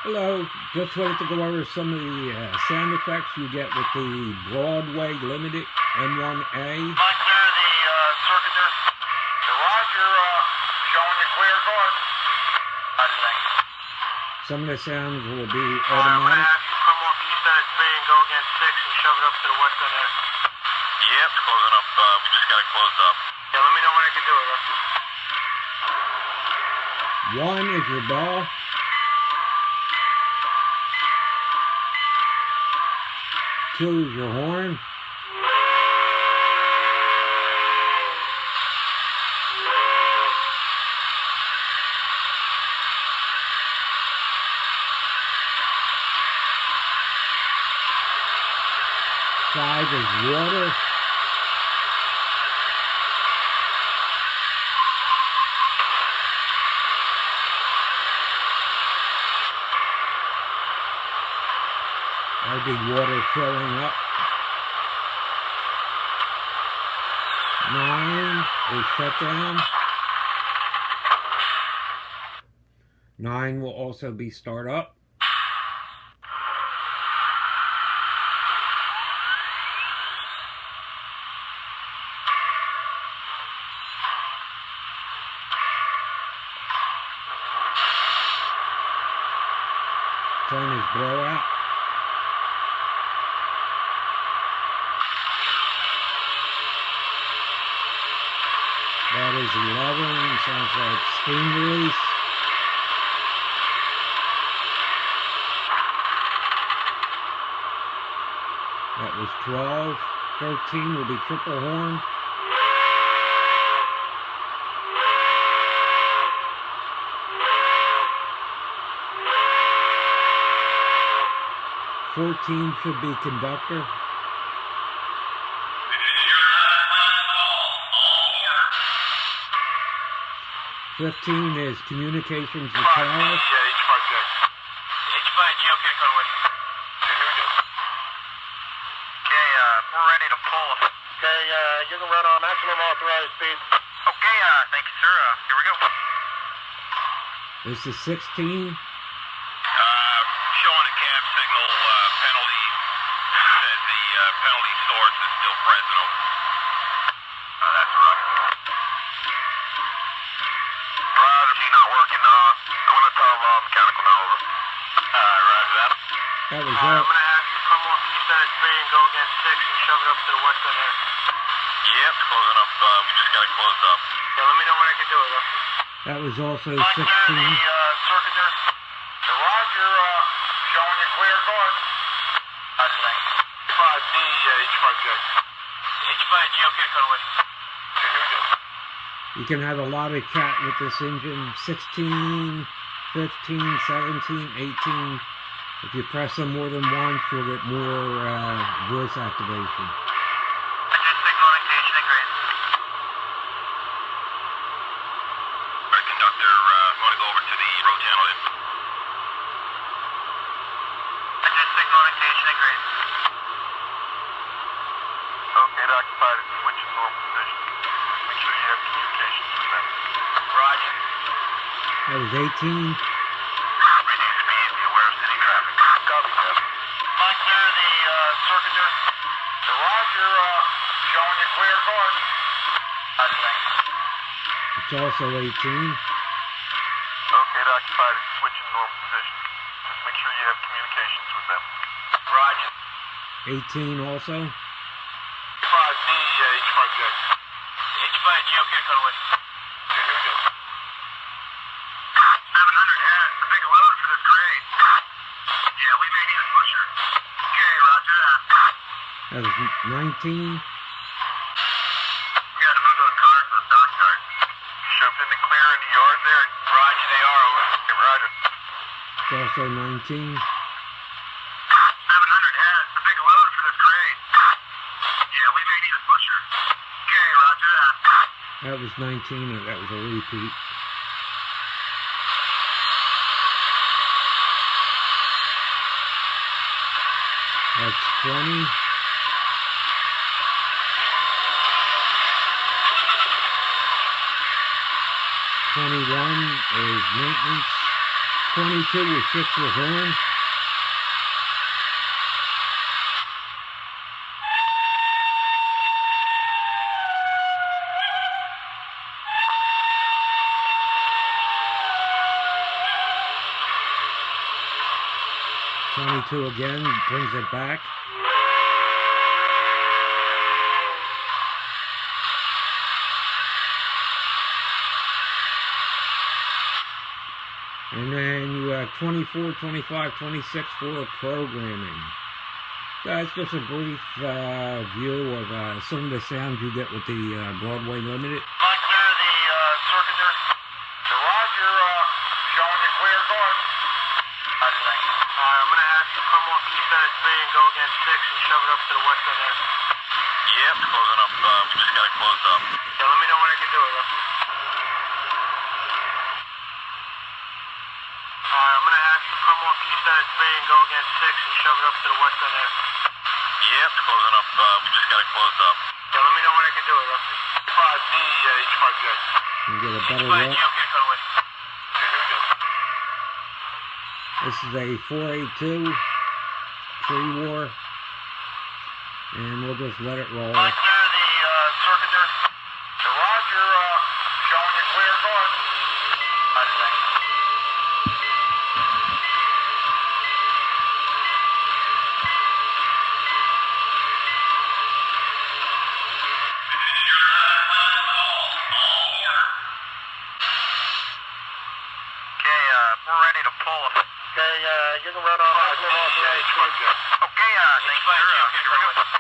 Hello, just wanted to go over some of the sound effects you get with the Broadway Limited M1a. Mike, clear the circuit there. Garage, you're showing a clear garden. Some of the sounds will be I'm going to automatic. have you come off east end of 3 and go against 6 and shove it up to the west end there. Yep, it's closing up. We just got it closed up. Yeah, let me know when I can do it. 1 is your bell. 2 is your horn. 5 is water. 'd be water filling up. 9 is shut down. 9 will also be start up. 10 is blowout. 11, sounds like steam release. That was 12. 13 will be triple horn. 14 should be conductor. 15 is communications with tower. Yeah, H5G, okay, Conway. Okay, we're ready to pull. Okay, you can run on maximum authorized speed. Okay, thank you, sir. Here we go. This is 16. Showing a cab signal penalty. Says the penalty source is still present. Over. That's right. Roger, if he's not working, I'm going to tell mechanical now, over. Roger that. That was I'm going to have you come off east end of 3 and go against 6 and shove it up to the west end there. Yep, it's closing up. We just got it closed up. Yeah, let me know when I can do it. That was also 16. Clear the circuit there. Garage, you're showing a clear garden. 5D, H5J. H5J, okay, Conway. Okay, here we go. You can have a lot of chat with this engine. 16, 15, 17, 18. If you press them more than once, you'll get more voice activation. Just signal indication and grade. Our conductor, want to go over to the road channel then. Just signal indication and grade. Okay, it occupied it. Switch in normal position. Make sure you have communications with them. Roger. That was 18. Reduce speed, be aware of city traffic. Copy that. Mike, clear the circuit there. Garage, you're showing a clear garden. It's also 18. Okay, it occupied it. Switch in normal position. Just make sure you have communications with them. Roger. 18 also. 5D, H5J. H5J, okay, Conway. Okay, here we go. 700 has a big load for this grade. Yeah, we may need a pusher. Okay, roger that. That was 19. We gotta move those cars to the stock yard. You shoved in the clear in the yard there? Roger, they are over. Okay, roger. It's also 19. 700 has a big load for this grade. Yeah, we may need a pusher. Okay, roger that. That was 19, and that was a repeat. That's 20. 21 is maintenance. 22 will shift your horn. Two again, brings it back. And then you have 24, 25, 26 for programming. That's just a brief view of some of the sounds you get with the Broadway Limited. Mike, clear the circuit there. So Roger, showing you clear, go ahead. How do you think? I'm going to have you come off east end of 3 and go against 6 and shove it up to the west end there. Yep, closing up. We just got it closed up. Yeah, let me know when I can do it, though. I'm going to have you come off east end of 3 and go against 6 and shove it up to the west end there. Yep, closing up. We just got it closed up. Yeah, let me know when I can do it, though. 5D, H5 good. You get a better look. Okay, cut away. This is a 482 pre-war, and we'll just let it roll. Clear the circuit there. So Roger, showing you clear, go ahead. How do you think? Okay, we're ready to pull. Okay, you can run on. Okay, thanks, sir.